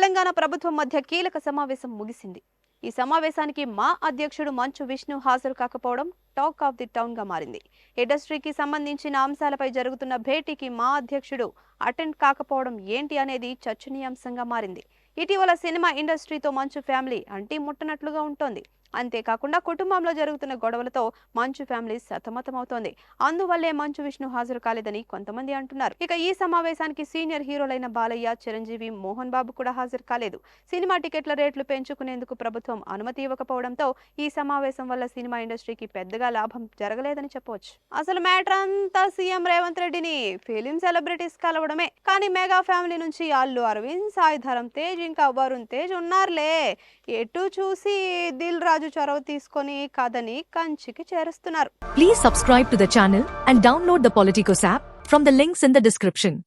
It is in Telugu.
తెలంగాణ ప్రభుత్వం మధ్య కీలక సమావేశం ముగిసింది. ఈ సమావేశానికి మా అధ్యక్షుడు మంచు విష్ణు హాజరు కాకపోవడం టాక్ ఆఫ్ ది టౌన్ గా మారింది. ఇండస్ట్రీకి సంబంధించిన అంశాలపై జరుగుతున్న భేటీకి మా అధ్యక్షుడు అటెండ్ కాకపోవడం ఏంటి అనేది చర్చనీయాంశంగా మారింది. ఇటీవల సినిమా ఇండస్ట్రీతో మంచు ఫ్యామిలీ అంటి ముట్టనట్లుగా ఉంటోంది. అంతేకాకుండా కుటుంబంలో జరుగుతున్న గొడవలతో మంచు ఫ్యామిలీ సతమతమవుతోంది. అందువల్లే మంచు విష్ణు హాజరు కాలేదని కొంతమంది అంటున్నారు. ఇక ఈ సమావేశానికి సీనియర్ హీరోలైన బాలయ్య, చిరంజీవి, మోహన్ బాబు కూడా హాజరు కాలేదు. సినిమా టికెట్ల రేట్లు పెంచుకునేందుకు ప్రభుత్వం అనుమతి ఇవ్వకపోవడంతో ఈ సమావేశం వల్ల సినిమా ఇండస్ట్రీకి పెద్దగా లాభం జరగలేదని చెప్పవచ్చు. అసలు మ్యాటర్ అంతా సీఎం రేవంత్ రెడ్డిని ఫిలిం సెలబ్రిటీస్ కలవడమే. కానీ మెగా ఫ్యామిలీ నుంచి అల్లు అరవింద్, సాయి ధరమ్ తేజ్, ఇంకా వరుణ్ తేజ్ ఉన్నారులే. ఎటు చూసి దిల్ రాజు చొరవ తీసుకొని కథని కంచికి చేరుస్తున్నారు. Please subscribe to the channel and download the Politicos app from the links in the description.